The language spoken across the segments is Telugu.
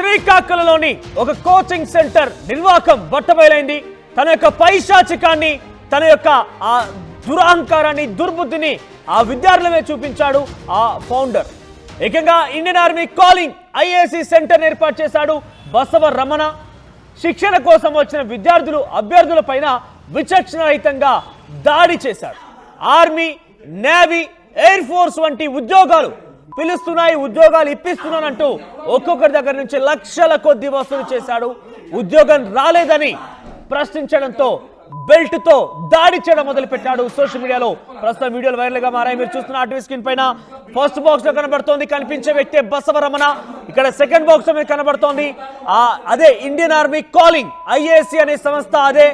శ్రీకాకుళంలోని ఒక కోచింగ్ సెంటర్ నిర్వాహకం బట్టబయలైంది. తన యొక్క పైశాచికాన్ని, తన యొక్క ఆ దురహంకారాన్ని, దుర్బుద్ధిని ఆ విద్యార్థులమే చూపించాడు ఆ ఫౌండర్. ఏకంగా Indian army calling IAC centre ఏర్పాటు చేశాడు బసవ రమణ. శిక్షణ కోసం వచ్చిన అభ్యర్థుల పైన విచక్షణ రహితంగా దాడి చేశాడు. ఆర్మీ, నేవీ, ఎయిర్ ఫోర్స్ వంటి ఉద్యోగాలు పిలుస్తున్నాయి, ఉద్యోగాలు ఇప్పిస్తున్నానంటూ ఒక్కొక్కరి దగ్గర నుంచి లక్షల కొద్ది వసూలు చేశాడు. ఉద్యోగం రాలేదని ప్రశ్నించడంతో బెల్ట్ తో దాడి చేయడం మొదలుపెట్టాడు. సోషల్ మీడియాలో ప్రస్తుతం వీడియోలు వైరల్ గా మారాయి. మీరు చూస్తున్న ఆర్టీవీ స్క్రీన్ పైన ఫస్ట్ బాక్స్ లో కనబడుతోంది, కనిపించే వ్యక్తి బసవ రమణ. ఇక్కడ సెకండ్ బాక్స్ లో మీకు కనబడుతోంది అదే ఇండియన్ ఆర్మీ కాలింగ్ ఐఏసీ అనే సంస్థ అదే.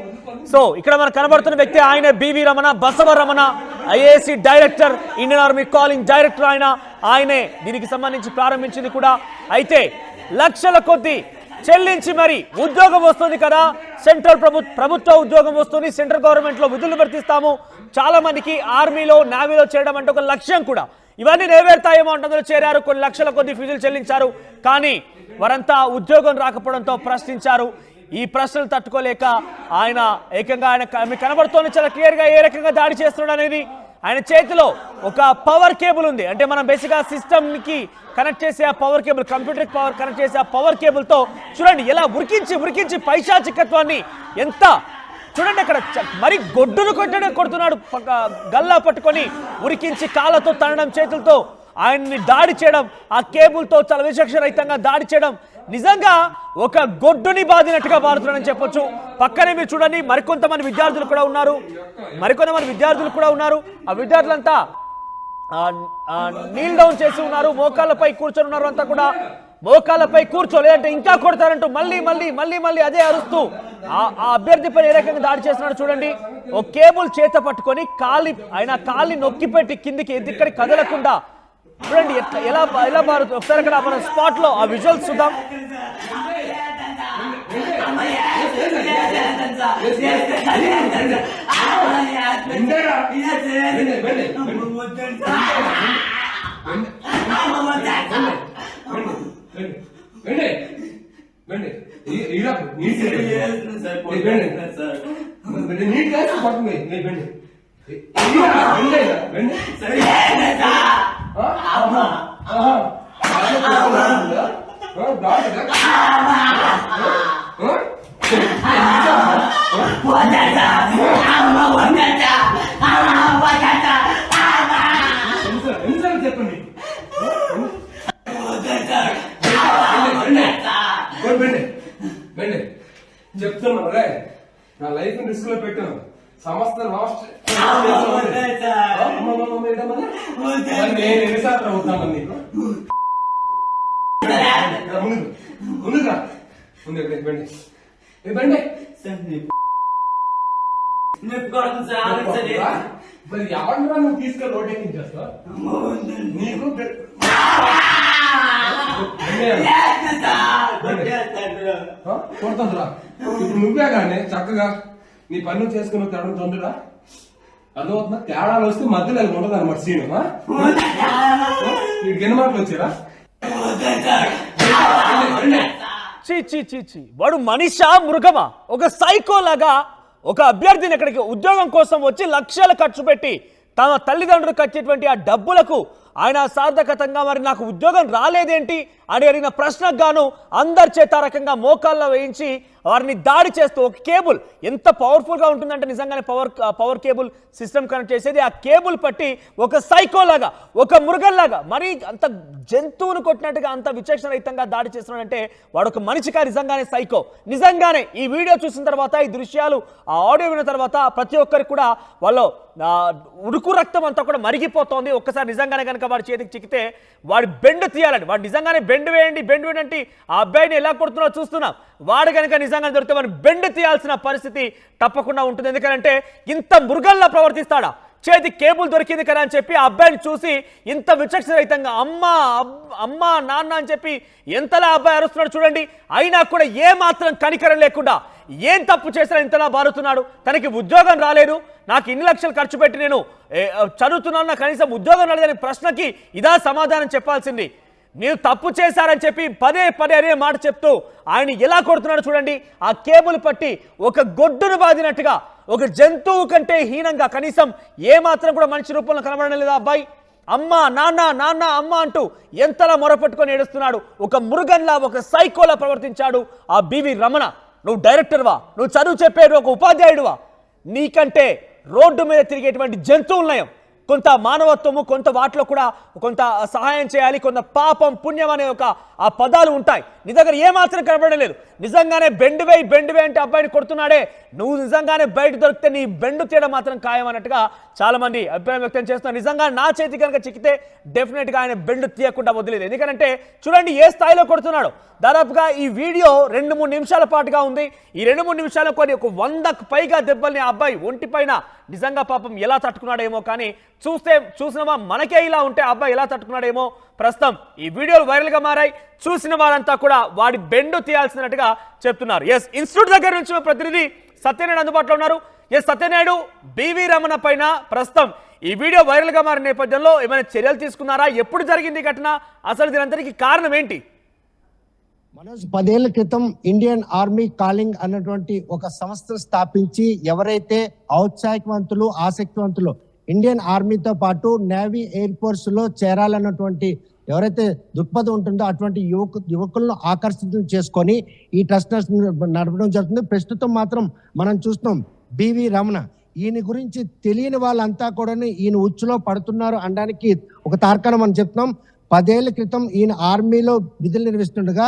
సో ఇక్కడ మనకు కనబడుతున్న వ్యక్తి ఆయన B V Ramana, Basava Ramana, IAC director, Indian army calling director ఆయనే దీనికి సంబంధించి ప్రారంభించింది కూడా. అయితే లక్షల కొద్ది చెల్లించి మరి ఉద్యోగం వస్తుంది కదా, సెంట్రల్ ప్రభుత్వ ఉద్యోగం వస్తుంది, సెంట్రల్ గవర్నమెంట్ లో విధులు వర్తిస్తాము, చాలా మందికి ఆర్మీలో, నేవీలో చేయడం అంటే ఒక లక్ష్యం కూడా. ఇవన్నీ నెరవేరుతాయేమో అంటే చేరారు, కొన్ని లక్షల కొద్ది ఫీజులు చెల్లించారు. కానీ వారంతా ఉద్యోగం రాకపోవడంతో ప్రశ్నించారు. ఈ ప్రశ్నలు తట్టుకోలేక ఆయన ఏకంగా మీకు కనబడుతోంది చాలా క్లియర్ గా ఏ రకంగా దాడి చేస్తున్నాడు అనేది. ఆయన చేతిలో ఒక పవర్ కేబుల్ ఉంది, అంటే మనం బేసిక్గా సిస్టమ్ కి కనెక్ట్ చేసే ఆ power cable, computer power connect చేసే ఆ పవర్ కేబుల్ తో చూడండి ఎలా ఉరికించి పైశాచికత్వాన్ని ఎంత చూడండి. అక్కడ మరి గొడ్డును కొడుతున్నాడు, గల్లా పట్టుకొని ఉరికించి కాళ్ళతో తనడం, చేతులతో ఆయన్ని దాడి చేయడం, ఆ కేబుల్తో చాలా విచక్షణ రహితంగా దాడి చేయడం నిజంగా ఒక గొడ్డుని బాధినట్టుగా బారుతున్నాడని చెప్పొచ్చు. పక్కనే మీరు చూడండి మరికొంతమంది విద్యార్థులు కూడా ఉన్నారు. ఆ విద్యార్థులంతా నీల్ డౌన్ చేసి ఉన్నారు, మోకాళ్ళపై కూర్చొని ఉన్నారు. అంతా కూడా మోకాళ్ళపై కూర్చోలేదంటే ఇంకా కొడతారంటూ మళ్ళీ అదే అరుస్తూ ఆ అభ్యర్థిపై ఏ రకంగా దాడి చేస్తున్నాడు చూడండి. ఓ కేబుల్ చేత పట్టుకొని కాలి నొక్కి పెట్టి కిందికి ఎదిక్కడి కదలకుండా చూడండి ఎలా మారుతుంది. ఒకసారి అక్కడ మన స్పాట్ లో ఆ విజువల్స్ చూద్దాం. చెప్తున్నాను రే, నా లైఫ్ రిస్క్ లో పెట్టాను. సంస్థ నేను ఎన్నిసార్లు అవుతాను నీకు ముందుగా మరి ఎవరిని నువ్వు తీసుకెళ్ళి రోడ్ ఎక్కించేస్తా నీకు కొడుతుందిరా. ఇప్పుడు నువ్వే కానీ చక్కగా నీ పనులు చేసుకుని తడం తొందరరా అర్థమవుతుందా? తేడాలు వస్తే మధ్యలో అది ఉండదు అనమాట సీను. నీకు ఎన్ని మాటలు వచ్చారా? చీ వాడు మనిషా మృగమా? ఒక సైకో లాగా ఒక అభ్యర్థిని ఇక్కడికి ఉద్యోగం కోసం వచ్చి లక్షలు ఖర్చు పెట్టి తమ తల్లిదండ్రులకు వచ్చేటువంటి ఆ డబ్బులకు ఆయన సార్థకతంగా మరి నాకు ఉద్యోగం రాలేదేంటి అని అడిగిన ప్రశ్నకు గాను అందరి చేత రకంగా మోకాల్లో వేయించి వారిని దాడి చేస్తూ ఒక కేబుల్ ఎంత పవర్ఫుల్ గా ఉంటుందంటే నిజంగానే పవర్ కేబుల్ సిస్టమ్ కనెక్ట్ చేసేది. ఆ కేబుల్ పట్టి ఒక సైకోలాగా, ఒక మృగంలాగా, మరి అంత జంతువును కొట్టినట్టుగా అంత విచక్షణ రహితంగా దాడి చేస్తున్నాడంటే వాడు ఒక మనిషిగా నిజంగానే సైకో. నిజంగానే ఈ వీడియో చూసిన తర్వాత, ఈ దృశ్యాలు, ఆ ఆడియో విన్న తర్వాత ప్రతి ఒక్కరికి కూడా వాళ్ళు ఉడుకు రక్తం అంతా కూడా మరిగిపోతోంది. ఒక్కసారి నిజంగానే కనుక వాడి చేతికి చిక్కితే వాడి బెండు తీయాలండి. వాడు నిజంగానే బెండు వేయండి అంటే ఆ అబ్బాయిని ఎలా కొడుతున్నారో చూస్తున్నాం. వాడు కనుక నిజంగా దొరికితే వాడిని బెండు తీయాల్సిన పరిస్థితి తప్పకుండా ఉంటుంది. ఎందుకంటే ఇంత మృగంలా ప్రవర్తిస్తాడా? చేతి కేబుల్ దొరికింది కదా అని చెప్పి ఆ అబ్బాయిని చూసి ఇంత విచక్షణ రహితంగా అమ్మా నాన్న అని చెప్పి ఎంతలా అబ్బాయి అరుస్తున్నాడు చూడండి. అయినా కూడా ఏ మాత్రం కనికరం లేకుండా ఏం తప్పు చేసినా ఇంతలా బారుతున్నాడు. తనకి ఉద్యోగం రాలేదు, నాకు ఇన్ని లక్షలు ఖర్చు పెట్టి నేను చదువుతున్నాను, నాకు కనీసం ఉద్యోగం రాలేదని ప్రశ్నకి ఇదా సమాధానం చెప్పాల్సింది. మీరు తప్పు చేశారని చెప్పి పదే పదే అనే మాట చెప్తూ ఆయన ఎలా కొడుతున్నాడు చూడండి. ఆ కేబుల్ పట్టి ఒక గొడ్డును బాదినట్టుగా, ఒక జంతువు కంటే హీనంగా, కనీసం ఏ మాత్రం కూడా మనిషి రూపంలో కనబడడం లేదా అబ్బాయి. అమ్మ నాన్న నాన్న అమ్మ అంటూ ఎంతలా మొరపెట్టుకొని ఏడుస్తున్నాడు. ఒక మృగంలా, ఒక సైకోలా ప్రవర్తించాడు ఆ బివి రమణ. నువ్వు డైరెక్టర్వా? నువ్వు చదువు చెప్పేడు ఒక ఉపాధ్యాయుడువా? నీకంటే రోడ్డు మీద తిరిగేటువంటి జంతువులు నయం. కొంత మానవత్వము, కొంత వాటిలో కూడా కొంత సహాయం చేయాలి, కొంత పాపం పుణ్యం అనే ఒక ఆ పదాలు ఉంటాయి. నీ దగ్గర ఏమాత్రం కనబడడం లేదు. నిజంగానే బెండు వేయి అంటే అబ్బాయిని కొడుతున్నాడే, నువ్వు నిజంగానే బయట దొరికితే నీ బెండు తీయడం మాత్రం ఖాయం అన్నట్టుగా చాలా మంది అభిప్రాయం వ్యక్తం చేస్తున్నారు. నిజంగా నా చేతి కనుక చిక్కితే డెఫినెట్గా ఆయన బెండు తీయకుండా వదిలేదు. ఎందుకంటే చూడండి ఏ స్థాయిలో కొడుతున్నాడు. దాదాపుగా ఈ వీడియో 2-3 నిమిషాల పాటుగా ఉంది. ఈ 2-3 నిమిషాల కొన్ని ఒక 100కు పైగా దెబ్బల్ని ఆ అబ్బాయి ఒంటి పైన నిజంగా పాపం ఎలా తట్టుకున్నాడేమో. కానీ చూసినవా మనకే ఇలా ఉంటే ఆ అబ్బాయి ఎలా తట్టుకున్నాడేమో. ప్రస్తుతం ఈ వీడియోలు వైరల్గా మారాయి. చూసిన వారంతా కూడా వాడి బెండు తీయాల్సినట్టుగా చెప్తున్నారు. ఎస్, ఇన్స్టిట్యూట్ దగ్గర నుంచి ప్రతినిధి సత్యనారాయణ అందుబాటులో ఉన్నారు. ఎస్ సత్యనారాయణ, బివి రమణ పైన ప్రస్తుతం ఈ వీడియో వైరల్గా మారిన నేపథ్యంలో ఏమైనా చర్యలు తీసుకున్నారా? ఎప్పుడు జరిగింది ఘటన? అసలు దీనంతటికి కారణం ఏంటి? మనోజ్, 10 ఏళ్ల క్రితం ఇండియన్ ఆర్మీ కాలింగ్ అన్నటువంటి ఒక సంస్థ స్థాపించి ఎవరైతే ఔత్సాహికవంతులు, ఆసక్తివంతులు ఇండియన్ ఆర్మీతో పాటు నేవీ, ఎయిర్ ఫోర్స్ లో చేరాలన్నటువంటి ఎవరైతే దృక్పథం ఉంటుందో అటువంటి యువకులను ఆకర్షితం చేసుకొని ఈ ట్రస్ట్ నడపడం జరుగుతుంది. ప్రస్తుతం మాత్రం మనం చూస్తున్నాం బివి రమణ. ఈయన గురించి తెలియని వాళ్ళంతా కూడా ఈయన ఉచ్చులో పడుతున్నారు అనడానికి ఒక తార్కాణం మనం చెప్తున్నాం. 10 ఏళ్ల క్రితం ఈయన ఆర్మీలో విధులు నిర్వహిస్తుండగా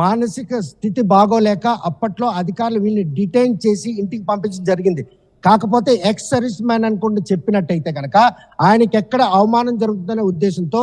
మానసిక స్థితి బాగోలేక అప్పట్లో అధికారులు వీళ్ళని డిటైన్ చేసి ఇంటికి పంపించడం జరిగింది. కాకపోతే ఎక్స్ సర్వీస్ మ్యాన్ అనుకుంటూ చెప్పినట్టయితే కనుక ఆయనకి ఎక్కడ అవమానం జరుగుతుందనే ఉద్దేశంతో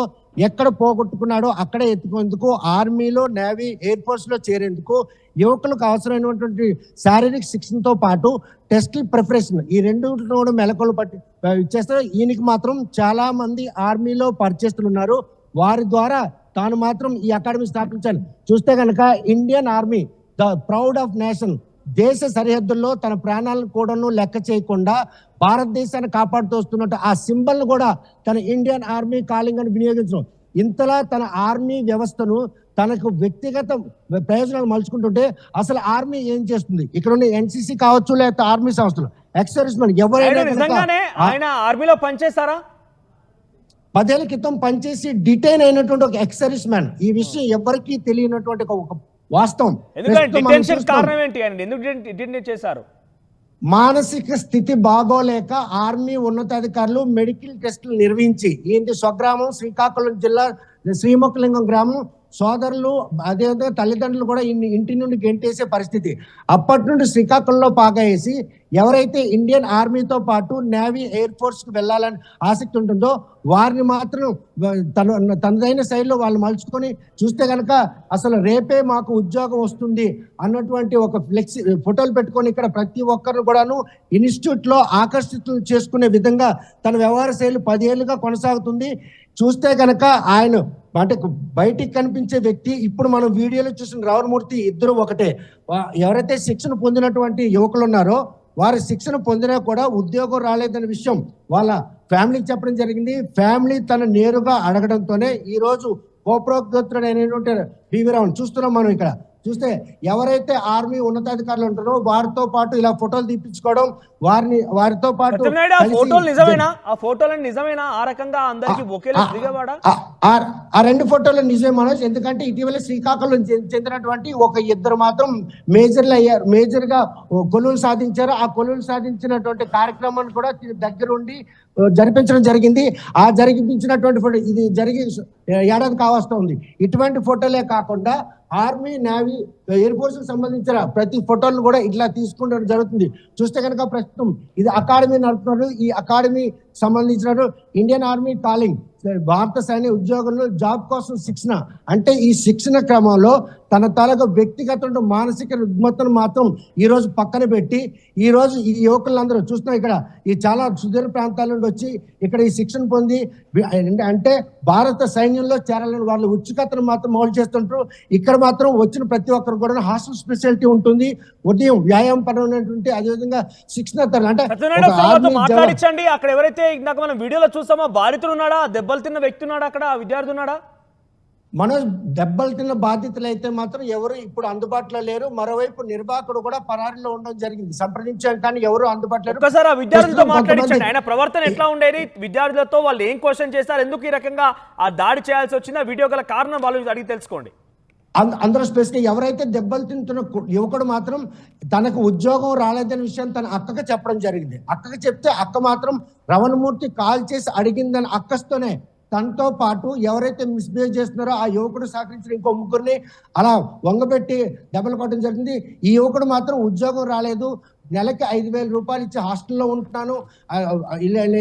ఎక్కడ పోగొట్టుకున్నాడో అక్కడే ఎత్తుకునేందుకు ఆర్మీలో, నేవీ, ఎయిర్ ఫోర్స్ లో చేరేందుకు యువకులకు అవసరమైనటువంటి శారీరక శిక్షణతో పాటు టెస్ట్ ప్రిపరేషన్ ఈ రెండు మెలకువలు పట్టి ఇచ్చేస్తారు. ఈయనకి మాత్రం చాలా మంది ఆర్మీలో పరిచయస్తులు ఉన్నారు. వారి ద్వారా తాను మాత్రం ఈ అకాడమీ స్థాపించాలి. చూస్తే కనుక Indian army, the proud of nation, దేశ సరిహద్దుల్లో తన ప్రాణాలను కూడాను లెక్క చేయకుండా భారతదేశాన్ని కాపాడుతూ వస్తున్నట్టు ఆ సింబల్ కూడా తన ఇండియన్ ఆర్మీ కాలింగ్ అని వినియోగించడం. ఇంతలా తన ఆర్మీ వ్యవస్థను తనకు వ్యక్తిగత ప్రయోజనాలు మలుచుకుంటుంటే అసలు ఆర్మీ ఏం చేస్తుంది? ఇక్కడ ఉన్న ఎన్సీసీ కావచ్చు, లేకపోతే ఆర్మీ సంస్థలు, ఎక్స్ సర్వీస్ మెన్ ఎవరైనా ఆయన ఆర్మీలో పనిచేస్తారా? 10 ఏళ్ల క్రితం పనిచేసి డిటైన్ అయినటువంటి ఒక ఎక్స్ సర్వీస్ మ్యాన్. ఈ విషయం ఎవరికీ తెలియనటువంటి ఒక వాస్తవం. మానసిక స్థితి బాగోలేక ఆర్మీ ఉన్నతాధికారులు మెడికల్ టెస్టులు నిర్వహించి ఈయన స్వగ్రామం శ్రీకాకుళం జిల్లా శ్రీముఖలింగం గ్రామం సోదరులు అదేవిధంగా తల్లిదండ్రులు కూడా ఇంటి నుండి గెంటేసే పరిస్థితి. అప్పటి నుండి శ్రీకాకుళంలో పాగా వేసి ఎవరైతే ఇండియన్ ఆర్మీతో పాటు నేవీ, ఎయిర్ ఫోర్స్ కు వెళ్ళాలని ఆసక్తి ఉంటుందో వారిని మాత్రం తనదైన శైలిలో వాళ్ళు మలుచుకొని చూస్తే కనుక అసలు రేపే మాకు ఉద్యోగం వస్తుంది అన్నటువంటి ఒక ఫ్లెక్సీ ఫోటోలు పెట్టుకొని ఇక్కడ ప్రతి ఒక్కరు కూడాను ఇన్స్టిట్యూట్ లో ఆకర్షితులు చేసుకునే విధంగా తన వ్యవహార శైలి 10 ఏళ్లుగా కొనసాగుతుంది. చూస్తే కనుక ఆయన అంటే బయటికి కనిపించే వ్యక్తి, ఇప్పుడు మనం వీడియోలో చూసిన రావణమూర్తి ఇద్దరు ఒకటే. ఎవరైతే శిక్షణ పొందినటువంటి యువకులు ఉన్నారో వారి శిక్షణ పొందినా కూడా ఉద్యోగం రాలేదనే విషయం వాళ్ళ ఫ్యామిలీకి చెప్పడం జరిగింది. ఫ్యామిలీ తన నేరుగా అడగడంతోనే ఈ రోజు గోప్రోక్తుడైనటువంటి బివి రమణ చూస్తున్నాం. మనం ఇక్కడ చూస్తే ఎవరైతే ఆర్మీ ఉన్నతాధికారులు ఉంటారో వారితో పాటు ఇలా ఫోటోలు తీపించుకోవడం, వారితో పాటు ఆ 2 ఫోటోలు నిజమే మనోజ్. ఎందుకంటే ఇటీవల శ్రీకాకుళం చెందినటువంటి ఒక ఇద్దరు మాత్రం మేజర్లు అయ్యారు, మేజర్ గా కొలువులు సాధించారు. ఆ కొలువులు సాధించినటువంటి కార్యక్రమాన్ని కూడా దగ్గరుండి జరిపించడం జరిగింది. ఆ జరిపించినటువంటి ఫోటో ఇది జరిగి ఏడాది కావస్తుంది. ఇటువంటి ఫోటోలే కాకుండా ఆర్మీ, నేవీ, ఎయిర్ ఫోర్స్ కి సంబంధించిన ప్రతి ఫోటోలను కూడా ఇట్లా తీసుకుంటూ జరుగుతుంది. చూస్తే కనుక ప్రస్తుతం ఇది అకాడమీ నడుపుతున్నారు. ఈ అకాడమీ సంబంధించిన ఇండియన్ ఆర్మీ కాలింగ్, భారత సైన్య ఉద్యోగులు జాబ్ కోసం శిక్షణ. అంటే ఈ శిక్షణ క్రమంలో తన తాలూకు వ్యక్తిగత మానసిక రుగ్మతను మాత్రం ఈ రోజు పక్కన పెట్టి ఈ రోజు ఈ యువకులందరూ చూస్తున్నాం. ఇక్కడ ఈ చాలా సుదూర ప్రాంతాల నుండి వచ్చి ఇక్కడ ఈ శిక్షణ పొంది అంటే భారత సైన్యంలో చేరాలని వాళ్ళు ఉత్సుకతను మాత్రం మౌలు చేస్తుంటారు. ఇక్కడ మాత్రం వచ్చిన ప్రతి ఒక్కరు కూడా హాస్టల్ స్పెషాలిటీ ఉంటుంది, ఉదయం వ్యాయామం పరమైనటువంటి అదేవిధంగా శిక్షణ అంటే మాట్లాడించండి. అక్కడ ఎవరైతే ఇందాక మనం వీడియోలో చూసామో బాధితుడు ఉన్నాడా, దెబ్బలు తిన్న వ్యక్తి ఉన్నాడా, అక్కడ విద్యార్థి ఉన్నాడా? మనోజ్ దెబ్బలు తిన్న బాధితులు అయితే మాత్రం ఎవరు ఇప్పుడు అందుబాటులో లేరు. మరోవైపు నిర్వాహకుడు కూడా పరారీలో ఉండడం జరిగింది. సంప్రదించాం కానీ ఎవరు అందుబాటులో లేరు. ఒక్కసారి ఆ విద్యార్థులతో ప్రస్తుతం మాట్లాడించండి. కొంతమంది- ఆయన ప్రవర్తన ఎట్లా ఉండేది, విద్యార్థులతో వాళ్ళు ఏం క్వశ్చన్ చేస్తారు, ఎందుకు ఈ రకంగా ఆ దాడి చేయాల్సి వచ్చిందా, వీడియో గల కారణం వాళ్ళు అడిగి తెలుసుకోండి. అందరూ స్పెసిఫిక్ ఎవరైతే దెబ్బలు తింటున్న యువకుడు మాత్రం తనకు ఉద్యోగం రాలేదనే విషయం తన అక్కకి చెప్పడం జరిగింది. అక్కకి చెప్తే అక్క మాత్రం రమణమూర్తి కాల్ చేసి అడిగిందని అక్కస్తోనే తనతో పాటు ఎవరైతే మిస్బిహేవ్ చేస్తున్నారో ఆ యువకుడు సహకరించిన ఇంకో ముగ్గురిని అలా వంగబెట్టి దెబ్బలు కొట్టడం జరిగింది. ఈ యువకుడు మాత్రం ఉద్యోగం రాలేదు, నెలకి 5,000 రూపాయలు ఇచ్చి హాస్టల్లో ఉంటున్నాను,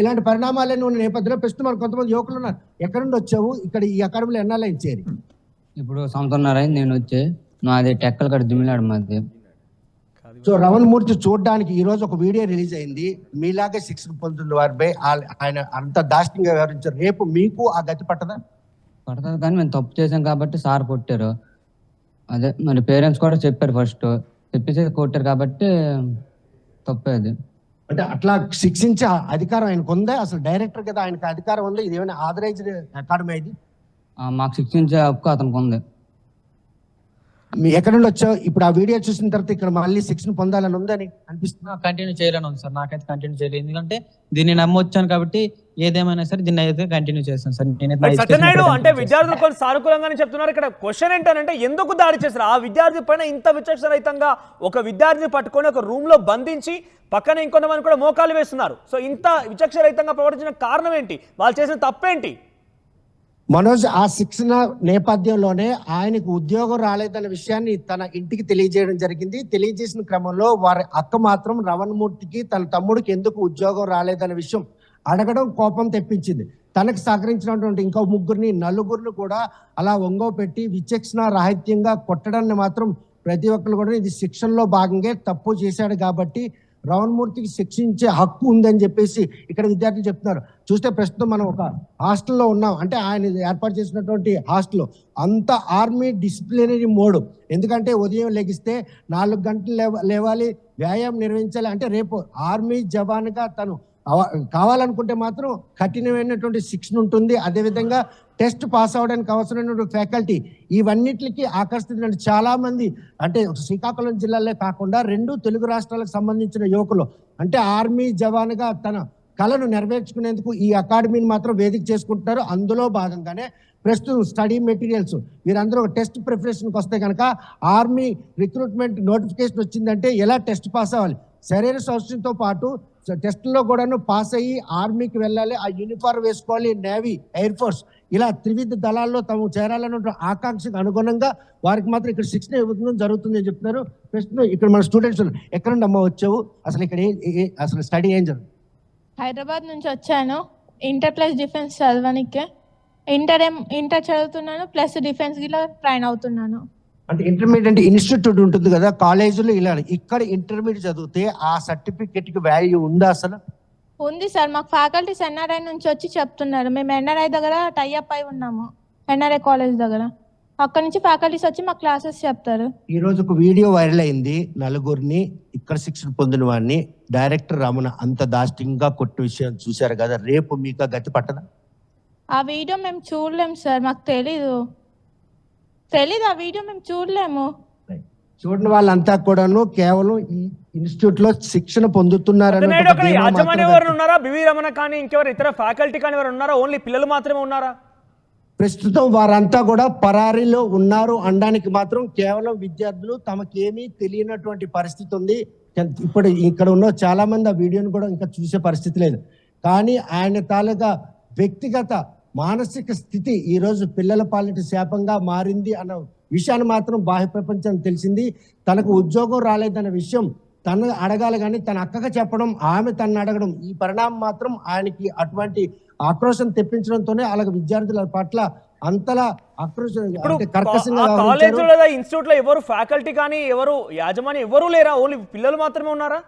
ఇలాంటి పరిణామాలన్నీ ఉన్న నేపథ్యంలో ప్రస్తుతం కొంతమంది యువకులు ఉన్నారు. ఎక్కడి నుండి వచ్చావు, ఇక్కడ ఈ అకాడమీలో ఎన్నాళ్ళు ఇచ్చేది? ఇప్పుడు సంవత్సరంన్నర అయింది నేను వచ్చి. నాది టెక్కల కడ దుమ్మిలాడు మాది. సో రమణమూర్తి చూడడానికి ఈ రోజు ఒక వీడియో రిలీజ్ అయింది. మీలాగే శిక్షణ పొందుతున్న వారిపై ఆయన అంత దాష్టింగా వ్యవహరించారు. రేపు మీకు ఆ గతి పట్టదా? పడుతుంది కానీ మేము తప్పు చేసాం కాబట్టి సార్ కొట్టారు. అదే మరి పేరెంట్స్ కూడా చెప్పారు, ఫస్ట్ చెప్పేసి కొట్టారు కాబట్టి తప్పేది. అంటే అట్లా శిక్షించే అధికారం ఆయనకు ఉందా? అసలు డైరెక్టర్ కదా, ఆయనకు అధికారం ఉందా? ఇది ఏమైనా ఆథరైజ్డ్ అకాడమీ ఇది? మాకు శిక్షించే హక్కు అతనికి ఉంది. మీ ఎక్కడి నుండి వచ్చావు? ఇప్పుడు ఆ వీడియో చూసిన తర్వాత ఇక్కడ మళ్ళీ శిక్షణ పొందాలని ఉందని అనిపిస్తుంది. కంటిన్యూ చేయాలని ఉంది సార్. నాకైతే కంటిన్యూ చేయలేదు, ఎందుకంటే దీన్ని నమ్మొచ్చాను కాబట్టి ఏదేమైనా సరే దీన్ని అయితే కంటిన్యూ చేస్తాను సార్. సత్యనారాయణ అంటే విద్యార్థులు కొంచెం సానుకూలంగానే చెప్తున్నారు. ఇక్కడ క్వశ్చన్ ఏంటంటే ఎందుకు దాడి చేశారు? ఆ విద్యార్థి పైన ఇంత విచక్షణరహితంగా ఒక విద్యార్థిని పట్టుకొని ఒక రూమ్ లో బంధించి పక్కన ఇంకొంతమంది కూడా మోకాలు వేస్తున్నారు. సో ఇంత విచక్షణరహితంగా ప్రవర్తించిన కారణం ఏంటి? వాళ్ళు చేసిన తప్పేంటి? మనోజ్, ఆ శిక్షణ నేపథ్యంలోనే ఆయనకు ఉద్యోగం రాలేదన్న విషయాన్ని తన ఇంటికి తెలియజేయడం జరిగింది. తెలియజేసిన క్రమంలో వారి అక్క మాత్రం రమణమూర్తికి తన తమ్ముడికి ఎందుకు ఉద్యోగం రాలేదన్న విషయం అడగడం కోపం తెప్పించింది. తనకు సహకరించినటువంటి ఇంకో నలుగురిని కూడా అలా ఒంగో పెట్టి విచక్షణ రాహిత్యంగా కొట్టడాన్ని మాత్రం ప్రతి ఒక్కరు కూడా ఇది శిక్షణలో భాగంగా తప్పు చేశాడు కాబట్టి రమణమూర్తికి శిక్షించే హక్కు ఉందని చెప్పేసి ఇక్కడ విద్యార్థులు చెప్తున్నారు. చూస్తే ప్రస్తుతం మనం ఒక హాస్టల్లో ఉన్నాం. అంటే ఆయన ఏర్పాటు చేసినటువంటి హాస్టల్లో అంత ఆర్మీ డిసిప్లినరీ మోడ్. ఎందుకంటే ఉదయం లెగిస్తే 4 గంటలు లేవాలి, వ్యాయామం నిర్వహించాలి. అంటే రేపు ఆర్మీ జవాన్గా తను కావాలనుకుంటే మాత్రం కఠినమైనటువంటి శిక్షణ ఉంటుంది. అదేవిధంగా టెస్ట్ పాస్ అవడానికి అవసరమైనటువంటి ఫ్యాకల్టీ, ఇవన్నిటికి ఆకర్షితున్న చాలా మంది, అంటే శ్రీకాకుళం జిల్లాలో కాకుండా 2 తెలుగు రాష్ట్రాలకు సంబంధించిన యువకులు అంటే ఆర్మీ జవాన్గా తన కళను నెరవేర్చుకునేందుకు ఈ అకాడమీని మాత్రం వేదిక చేసుకుంటున్నారు. అందులో భాగంగానే ప్రస్తుతం స్టడీ మెటీరియల్స్ వీరందరూ ఒక టెస్ట్ ప్రిపరేషన్కి వస్తే కనుక ఆర్మీ రిక్రూట్మెంట్ నోటిఫికేషన్ వచ్చిందంటే ఎలా టెస్ట్ పాస్ అవ్వాలి, శరీర సౌష్ఠ్యంతో పాటు టెస్ట్లో కూడాను పాస్ అయ్యి ఆర్మీకి వెళ్ళాలి, ఆ యూనిఫామ్ వేసుకోవాలి, నేవీ, ఎయిర్ ఫోర్స్ ఇలా త్రివిధ దళాల్లో తాము చేరాలన్న ఆకాంక్షకు అనుగుణంగా వారికి మాత్రం ఇక్కడ శిక్షణ ఇవ్వడం జరుగుతుంది అని చెప్తున్నారు. ప్రస్తుతం ఇక్కడ మన స్టూడెంట్స్ ఎక్కడ నుండి అమ్మ వచ్చావు, అసలు ఇక్కడ అసలు స్టడీ ఏం జరుగుతుంది? హైదరాబాద్ నుంచి వచ్చాను. ఇంటర్ ప్లస్ డిఫెన్స్ చదవడానికి. ఇంటర్ చదువుతున్నాను, ప్లస్ డిఫెన్స్ గిలా ట్రైన్ అవుతున్నాను. అంటే ఇంటర్మీడియట్ అంటే ఇన్స్టిట్యూట్ ఉంటుంది కదా కాలేజీలో, ఇలా ఇక్కడ ఇంటర్మీడియట్ చదివితే ఆ సర్టిఫికెట్ కి వాల్యూ ఉందా అసలు? ఉంది సార్, మాకు ఫ్యాకల్టీస్ ఎన్ఆర్ఐ నుంచి వచ్చి చెప్తున్నారు. మేము ఎన్ఆర్ఐ దగ్గర టైఅప్ అయి ఉన్నాము, ఎన్ఆర్ఐ కాలేజ్ దగ్గర. అక్కడ నుంచి ఫ్యాకల్టీస్ వచ్చి మాకు క్లాసెస్ చెప్తారు. ఈ రోజు ఒక వీడియో వైరల్ అయింది. నలుగురిని ఇక్కడ శిక్షణ పొందిన వాడిని డైరెక్టర్ రమణ అంత దాష్టింగా కొట్టిన విషయం చూశారు కదా, రేపు మీకు గతి పట్టదా? ఆ వీడియో మేము చూడలేము సార్, మాకు తెలీదు ఆ వీడియో మేము చూడలేము. చూడని వాళ్ళంతా కూడాను కేవలం ఈ ఇన్స్టిట్యూట్ లో శిక్షణ పొందుతున్నారని. యాజమాన్యం ఎవరు ఉన్నారా? బివి రమణ కానీ ఇంకెవరు ఇతర ఫ్యాకల్టీ కానీ ఎవరు ఉన్నారా? ఓన్లీ పిల్లలు మాత్రమే ఉన్నారా? ప్రస్తుతం వారంతా కూడా పరారీలో ఉన్నారు అనడానికి మాత్రం కేవలం విద్యార్థులు తమకేమీ తెలియనటువంటి పరిస్థితి ఉంది. ఇప్పుడు ఇక్కడ ఉన్న చాలా మంది ఆ వీడియోని కూడా ఇంకా చూసే పరిస్థితి లేదు. కానీ ఆయన తాలూకా వ్యక్తిగత మానసిక స్థితి ఈ రోజు పిల్లల పాలిట శాపంగా మారింది అన్న విషయాన్ని మాత్రం బాహ్య ప్రపంచానికి తెలిసింది. తనకు ఉద్యోగం రాలేదన్న విషయం తను అడగాలి కానీ తన అక్కగా చెప్పడం, ఆమె తనను అడగడం, ఈ పరిణామం మాత్రం ఆయనకి అటువంటి ఆక్రోశం తెప్పించడంతోనే అలాగే విద్యార్థుల పట్ల అంతలా ఆక్రోశం ఇన్స్టిట్యూట్ లో ఎవరు ఫ్యాకల్టీ కానీ ఎవరు యాజమాన్యం ఎవరు లేరా? ఓన్లీ పిల్లలు మాత్రమే ఉన్నారా?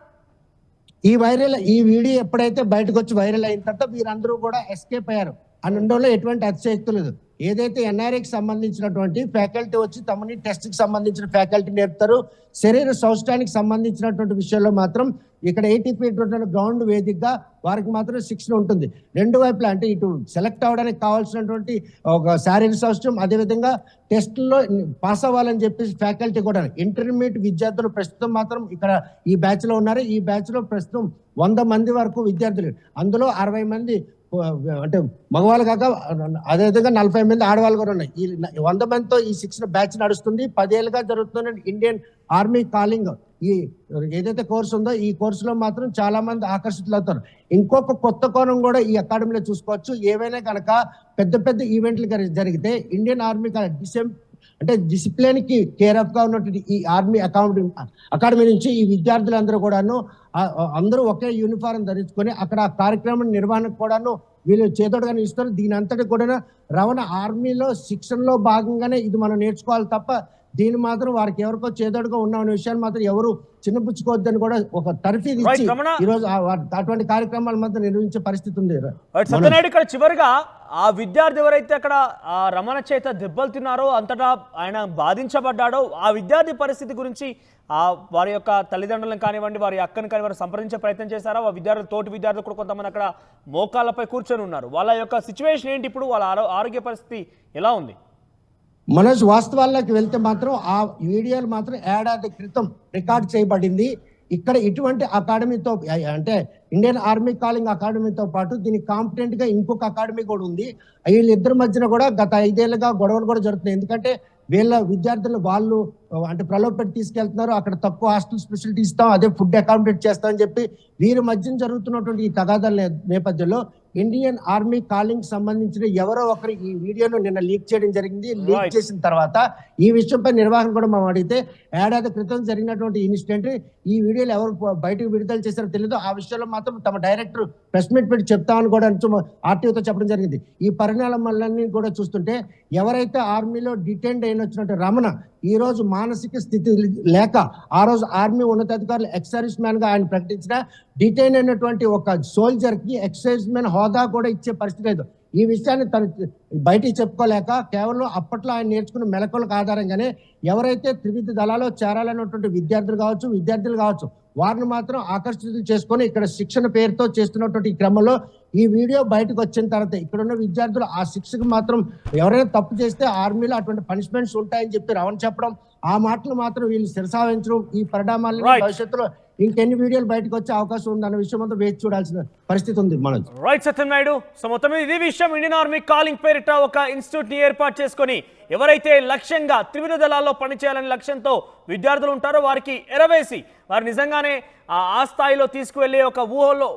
ఈ వీడియో ఎప్పుడైతే బయటకు వచ్చి వైరల్ అయిన తర్వాత వీరందరూ కూడా ఎస్కేప్ అయ్యారు. ఆ నుండోలో ఎటువంటి అతిశయక్తి లేదు. ఏదైతే ఎన్ఆర్ఐకి సంబంధించినటువంటి ఫ్యాకల్టీ వచ్చి తమని టెస్ట్కి సంబంధించిన ఫ్యాకల్టీ నేర్పుతారు. శరీర సౌష్ఠానికి సంబంధించినటువంటి విషయంలో మాత్రం ఇక్కడ 80 feet గ్రౌండ్ వేదికగా వారికి మాత్రం శిక్షణ ఉంటుంది. రెండు వైపులా అంటే ఇటు సెలెక్ట్ అవ్వడానికి కావాల్సినటువంటి ఒక శారీరక సౌష్ఠ్యం, అదేవిధంగా టెస్టుల్లో పాస్ అవ్వాలని చెప్పేసి ఫ్యాకల్టీ కూడా. ఇంటర్మీడియట్ విద్యార్థులు ప్రస్తుతం మాత్రం ఇక్కడ ఈ బ్యాచ్లో ఉన్నారు. ఈ బ్యాచ్లో ప్రస్తుతం 100 మంది వరకు విద్యార్థులు, అందులో 60 మంది అంటే మగవాళ్ళు కాక అదేవిధంగా 40 మంది ఆడవాళ్ళు కూడా ఉన్నాయి. ఈ 100 మందితో ఈ శిక్షణ బ్యాచ్ నడుస్తుంది. 10 ఏళ్ళుగా జరుగుతున్న ఇండియన్ ఆర్మీ కాలింగ్ ఈ ఏదైతే కోర్సు ఉందో ఈ కోర్సులో మాత్రం చాలా మంది ఆకర్షితులు అవుతారు. ఇంకొక కొత్త కోణం కూడా ఈ అకాడమీలో చూసుకోవచ్చు. ఏవైనా కనుక పెద్ద పెద్ద ఈవెంట్లు జరిగితే ఇండియన్ ఆర్మీ అంటే డిసిప్లిన్ కి కేర్ ఆఫ్ గా ఉన్నటువంటి ఈ ఆర్మీ అకాడమీ నుంచి ఈ విద్యార్థులందరూ కూడాను అందరూ ఒకే యూనిఫారం ధరించుకొని అక్కడ ఆ కార్యక్రమం నిర్వహణకు కూడాను వీళ్ళు చేదోడుగానే ఇస్తారు. దీని అంతటి కూడా రవాణా ఆర్మీలో శిక్షణలో భాగంగానే ఇది మనం నేర్చుకోవాలి తప్ప దీని మాత్రం వారికి ఎవరికో చేదోడుగా ఉన్న విషయాన్ని మాత్రం ఎవరు చిన్నపుచ్చుకోవద్దని కూడా ఒక తర్ఫీదు ఇచ్చి ఈ రోజు అటువంటి కార్యక్రమాల మధ్య నిర్వహించే పరిస్థితి ఉంది. సత్యనారాయణ, ఇక్కడ చివరిగా ఆ విద్యార్థి ఎవరైతే అక్కడ ఆ రమణ చేత దెబ్బలు తిన్నారో, అంతటా ఆయన బాధించబడ్డాడో, ఆ విద్యార్థి పరిస్థితి గురించి వారి యొక్క తల్లిదండ్రులను కానివ్వండి, వారి అక్కని కానివ్వండి సంప్రదించే ప్రయత్నం చేశారా? ఆ విద్యార్థులు, తోటి విద్యార్థులు కూడా కొంతమంది అక్కడ మోకాళ్ళపై కూర్చొని ఉన్నారు. వాళ్ళ యొక్క సిచ్యువేషన్ ఏంటి ఇప్పుడు? వాళ్ళ ఆరోగ్య పరిస్థితి ఎలా ఉంది? మనోజ్, వాస్తవాల్లోకి వెళ్తే మాత్రం ఆ వీడియోలు మాత్రం ఏడాది క్రితం రికార్డ్ చేయబడింది. ఇక్కడ ఇటువంటి అకాడమీతో అంటే ఇండియన్ ఆర్మీ కాలింగ్ అకాడమీతో పాటు దీనికి కాంపిటెంట్ గా ఇంకొక అకాడమీ కూడా ఉంది. వీళ్ళిద్దరి మధ్యన కూడా గత 5 ఏళ్ళుగా గొడవలు కూడా జరుగుతున్నాయి. ఎందుకంటే వీళ్ళ విద్యార్థులు వాళ్ళు అంటే ప్రలోభ పెట్టి తీసుకెళ్తున్నారు, అక్కడ తక్కువ హాస్టల్ ఫెసిలిటీ ఇస్తాం, అదే ఫుడ్ అకామిడేట్ చేస్తాం అని చెప్పి వీరి మధ్య జరుగుతున్నటువంటి ఈ తగాదాల నేపథ్యంలో ఇండియన్ ఆర్మీ కాలింగ్ సంబంధించిన ఎవరో ఒకరు ఈ వీడియోను నిన్న లీక్ చేయడం జరిగింది. లీక్ చేసిన తర్వాత ఈ విషయంపై నిర్వహణ కూడా మనం అడిగితే ఏడాది క్రితం జరిగినటువంటి ఇన్సిడెంట్ ఈ వీడియోలు ఎవరు బయటకు విడుదల చేశారో తెలియదు. ఆ విషయంలో మాత్రం తమ డైరెక్టర్ ప్రెస్ మీట్ పెట్టి చెప్తామని కూడా ఆర్టీఓతో చెప్పడం జరిగింది. ఈ పరిణామాలన్నీ కూడా చూస్తుంటే ఎవరైతే ఆర్మీలో డిటైన్ అయిన వచ్చినట్టు రమణ ఈ రోజు మానసిక స్థితి లేక ఆ రోజు ఆర్మీ ఉన్నతాధికారులు ఎక్సైజ్ మ్యాన్ గా ఆయన ప్రకటించిన డిటైన్ అయినటువంటి ఒక సోల్జర్ కి ఎక్సైజ్ మ్యాన్ హోదా కూడా ఇచ్చే పరిస్థితి లేదు. ఈ విషయాన్ని తను బయటికి చెప్పుకోలేక కేవలం అప్పట్లో ఆయన నేర్చుకున్న మెలకువలకు ఆధారంగానే ఎవరైతే త్రివిధ దళాలో చేరాలన్నటువంటి విద్యార్థులు కావచ్చు వారిని మాత్రం ఆకర్షితులు చేసుకొని ఇక్కడ శిక్షణ పేరుతో చేస్తున్నటువంటి ఈ క్రమంలో ఈ వీడియో బయటకు వచ్చిన తర్వాత ఇక్కడ ఉన్న విద్యార్థులు ఆ శిక్షకు మాత్రం ఎవరైనా తప్పు చేస్తే ఆర్మీలో అటువంటి పనిష్మెంట్స్ ఉంటాయని చెప్పి రవణ చెప్పడం, ఆ మాటలు మాత్రం వీళ్ళు శిరసావించడం, ఈ పరిణామాలను భవిష్యత్తులో ఇంకెన్ని వీడియోలు బయటకు వచ్చే అవకాశం ఉంది అన్న విషయం అంతా వేచి చూడాల్సిన పరిస్థితి ఉంది. మనం రైట్ సత్యం నాయుడు. సో మొత్తం మీద ఇదే విషయం ఇండియన్ ఆర్మీ కాలింగ్ పేరిట ఒక ఇన్స్టిట్యూట్ ని ఏర్పాటు చేసుకొని ఎవరైతే లక్ష్యంగా త్రివిధ దళాల్లో పనిచేయాలనే లక్ష్యంతో విద్యార్థులు ఉంటారో వారికి ఎరవేసి వారు నిజంగానే ఆ స్థాయిలో తీసుకువెళ్ళే ఒక ఊహలో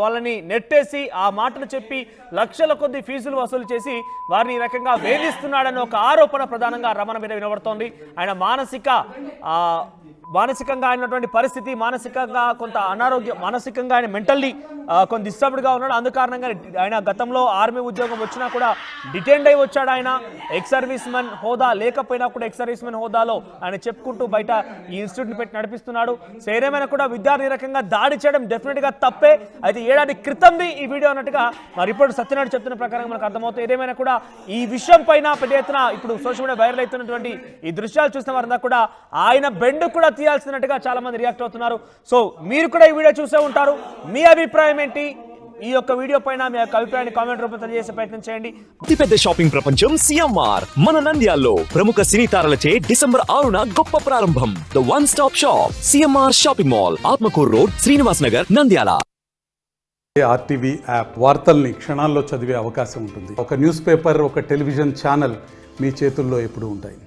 వాళ్ళని నెట్టేసి ఆ మాటలు చెప్పి లక్షల కొద్ది ఫీజులు వసూలు చేసి వారిని ఈ రకంగా వేధిస్తున్నాడన్న ఒక ఆరోపణ ప్రధానంగా రమణ మీద వినబడుతోంది. ఆయన మానసికంగా అయినటువంటి పరిస్థితి, మానసికంగా కొంత అనారోగ్యం, మానసికంగా ఆయన మెంటల్లీ కొంత డిస్టర్బ్డ్గా ఉన్నాడు. అందు కారణంగా ఆయన గతంలో ఆర్మీ ఉద్యోగం వచ్చినా కూడా డిటైన్ అయి వచ్చాడు. ఆయన ఎక్స్ సర్వీస్ మెన్ హోదా లేకపోయినా కూడా ఎక్స్ సర్వీస్ మెన్ హోదాలో ఆయన చెప్పుకుంటూ బయట ఈ ఇన్స్టిట్యూట్ని పెట్టి నడిపిస్తున్నాడు. సో ఏదేమైనా కూడా విద్యార్థి రకంగా దాడి చేయడం డెఫినెట్గా తప్పే. అయితే ఏడాది క్రితంది ఈ వీడియో అన్నట్టుగా మరి ఇప్పుడు సత్యనారాయణ చెప్తున్న ప్రకారం మనకు అర్థమవుతుంది. ఏదేమైనా కూడా ఈ విషయం పైన పెద్ద ఎత్తున ఇప్పుడు సోషల్ మీడియా వైరల్ అవుతున్నటువంటి ఈ దృశ్యాలు చూసిన వారంతా కూడా ఆయన బెండ్ కూడా తీయాల్సినట్టుగా చాలా మంది రియాక్ట్ అవుతున్నారు. సో మీరు కూడా ఈ వీడియో చూసే ఉంటారు. మీ అభిప్రాయం ఏంటి? ఈ యొక్క వీడియో పైన మీ యొక్క అభిప్రాయాన్ని కామెంట్ రూపంలో తెలియజేసే ప్రయత్నం చేయండి. అతిపెద్ద షాపింగ్ ప్రపంచం సిఎంఆర్ మన నంద్యాల్లో ప్రముఖ సినీ తారలచే డిసెంబర్ 6న గొప్ప ప్రారంభం. The one stop shop CMR shopping mall, Atmakur road, Srinivas Nagar, Nandyal. RTV app వార్తల్ని క్షణాల్లో చదివే అవకాశం ఉంటుంది. ఒక న్యూస్ పేపర్, ఒక టెలివిజన్ ఛానల్ మీ చేతుల్లో ఎప్పుడూ ఉంటాయి.